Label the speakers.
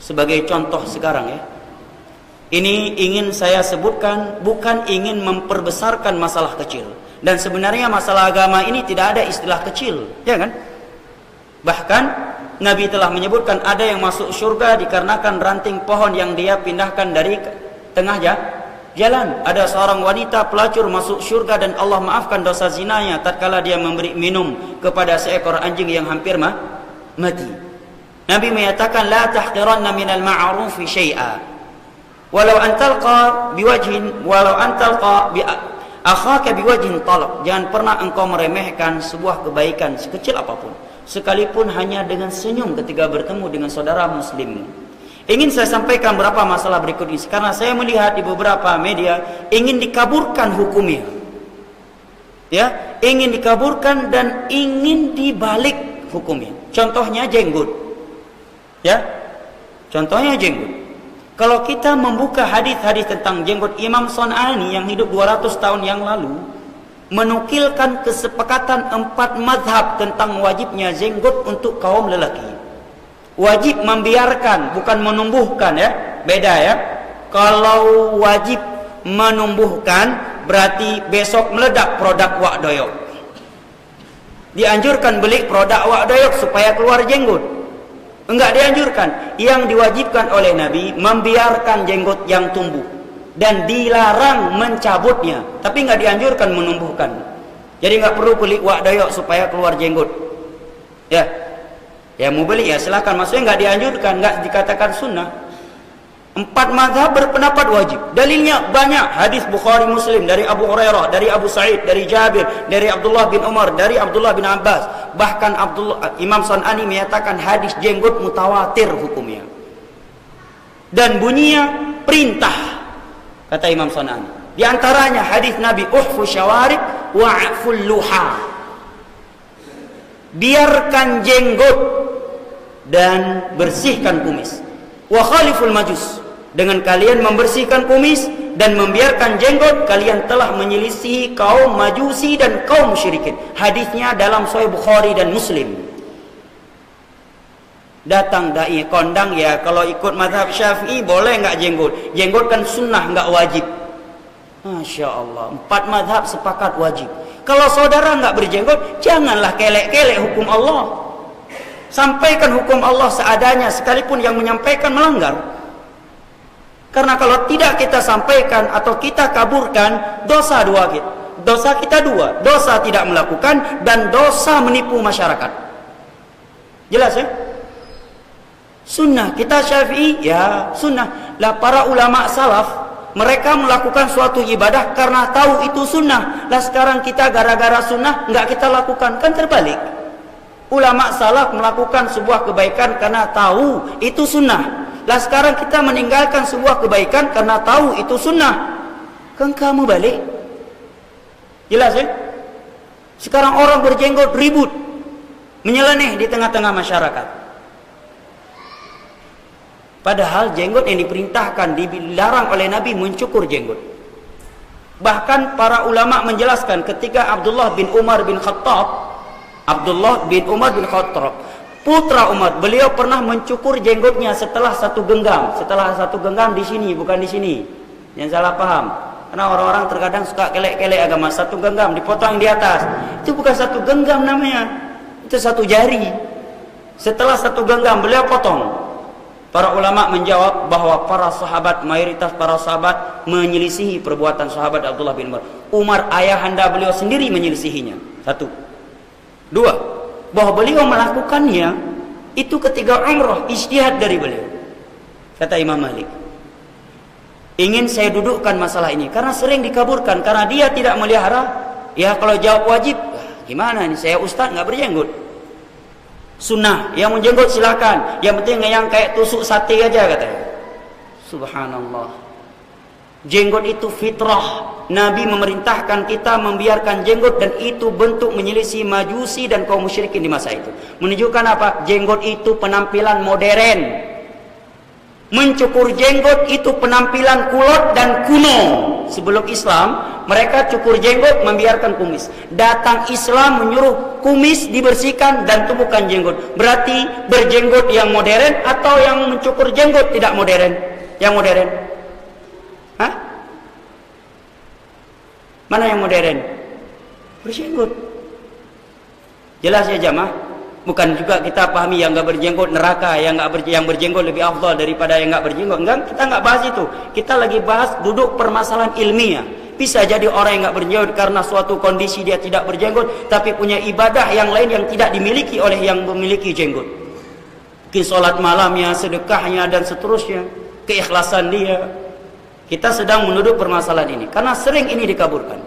Speaker 1: sebagai contoh sekarang ya. Ini ingin saya sebutkan, bukan ingin memperbesarkan masalah kecil. Dan sebenarnya masalah agama ini tidak ada istilah kecil, ya kan? Bahkan Nabi telah menyebutkan ada yang masuk surga dikarenakan ranting pohon yang dia pindahkan dari tengah jalan. Ada seorang wanita pelacur masuk surga dan Allah maafkan dosa zinanya tatkala dia memberi minum kepada seekor anjing yang hampir mati. Nabi menyatakan la tahqiranna minal ma'rufi syai'a. Walau antalqa bi akhaka biwajhin talaq. Jangan pernah engkau meremehkan sebuah kebaikan sekecil apapun, sekalipun hanya dengan senyum ketika bertemu dengan saudara muslim. Ingin saya sampaikan beberapa masalah berikut ini karena saya melihat di beberapa media ingin dikaburkan hukumnya. Ya, ingin dikaburkan dan ingin dibalik hukumnya. Contohnya jenggot. Ya. Contohnya jenggot. Kalau kita membuka hadis-hadis tentang jenggot, Imam Son'ani yang hidup 200 tahun yang lalu menukilkan kesepakatan 4 mazhab tentang wajibnya jenggot untuk kaum lelaki. Wajib membiarkan, bukan menumbuhkan ya. Beda ya. Kalau wajib menumbuhkan berarti besok meledak produk wak doyok. Dianjurkan beli produk wak doyok supaya keluar jenggot. Enggak dianjurkan. Yang diwajibkan oleh Nabi membiarkan jenggot yang tumbuh dan dilarang mencabutnya, tapi enggak dianjurkan menumbuhkan. Jadi enggak perlu beli wak doyok supaya keluar jenggot. Ya. Ya mau beli ya silakan, maksudnya enggak dianjurkan, enggak dikatakan sunnah. 4 mazhab berpendapat wajib. Dalilnya banyak. Hadis Bukhari Muslim dari Abu Hurairah, dari Abu Sa'id, dari Jabir, dari Abdullah bin Umar, dari Abdullah bin Abbas. Bahkan Imam Son'ani menyatakan hadis jenggot mutawatir hukumnya. Dan bunyinya perintah, kata Imam Son'ani. Di antaranya hadis Nabi uhfu syawarib wa'ful luha. Biarkan jenggot dan bersihkan kumis. Wa khaliful majus. Dengan kalian membersihkan kumis dan membiarkan jenggot, kalian telah menyelisihi kaum majusi dan kaum musyrikin. Hadisnya dalam Sahih Bukhari dan Muslim. Datang dai kondang ya, kalau ikut mazhab Syafi'i boleh enggak jenggot? Jenggot kan sunnah, enggak wajib. Masya Allah, 4 mazhab sepakat wajib. Kalau saudara enggak berjenggot, janganlah kelek-kelek hukum Allah. Sampaikan hukum Allah seadanya, sekalipun yang menyampaikan melanggar. Karena kalau tidak kita sampaikan atau kita kaburkan, dosa dua kita. Dosa kita dua, dosa tidak melakukan dan dosa menipu masyarakat. Jelas ya? Sunnah kita Syafi'i ya sunnah. Lah para ulama salaf, mereka melakukan suatu ibadah karena tahu itu sunnah. Lah sekarang kita gara-gara sunnah enggak kita lakukan, kan terbalik. Ulama salaf melakukan sebuah kebaikan karena tahu itu sunnah. Lah sekarang kita meninggalkan sebuah kebaikan karena tahu itu sunnah. Kan kamu balik. Jelas ya? Sekarang orang berjenggot ribut, menyeleneh di tengah-tengah masyarakat. Padahal jenggot yang diperintahkan, dilarang oleh Nabi mencukur jenggot. Bahkan para ulama menjelaskan ketika Abdullah bin Umar bin Khattab, putra Umar, beliau pernah mencukur jenggotnya setelah satu genggam. Setelah satu genggam di sini, bukan di sini. Yang salah paham. Karena orang-orang terkadang suka kelek-kelek agama. Satu genggam dipotong di atas. Itu bukan satu genggam namanya. Itu satu jari. Setelah satu genggam beliau potong. Para ulama menjawab bahwa para sahabat, mayoritas para sahabat menyelisihi perbuatan sahabat Abdullah bin Umar. Umar ayahanda beliau sendiri menyelisihinya. 1. 2. Bahwa beliau melakukannya itu ketika umrah, ijtihad dari beliau. Kata Imam Malik. Ingin saya dudukkan masalah ini karena sering dikaburkan, karena dia tidak melihara. Ya kalau jawab wajib, gimana nih, saya ustaz nggak berjenggot. Sunnah, yang menjenggot silakan, yang penting yang kayak tusuk sate aja katanya. Subhanallah. Jenggot itu fitrah. Nabi memerintahkan kita membiarkan jenggot dan itu bentuk menyelisih majusi dan kaum musyrikin di masa itu. Menunjukkan apa? Jenggot itu penampilan modern. Mencukur jenggot itu penampilan kulot dan kuno. Sebelum Islam, mereka cukur jenggot, membiarkan kumis. Datang Islam menyuruh kumis dibersihkan dan tumbuhkan jenggot. Berarti berjenggot yang modern atau yang mencukur jenggot tidak modern? Yang modern. Hah? Mana yang modern? Berjenggot. Jelas ya jamaah? Bukan juga kita pahami yang nggak berjenggot neraka, yang berjenggot lebih afdal daripada yang nggak berjenggot. Enggak, kita nggak bahas itu. Kita lagi bahas duduk permasalahan ilmiah. Bisa jadi orang yang nggak berjenggot karena suatu kondisi dia tidak berjenggot, tapi punya ibadah yang lain yang tidak dimiliki oleh yang memiliki jenggot. Mungkin sholat malamnya, sedekahnya dan seterusnya, keikhlasan dia. Kita sedang menuduk permasalahan ini karena sering ini dikaburkan.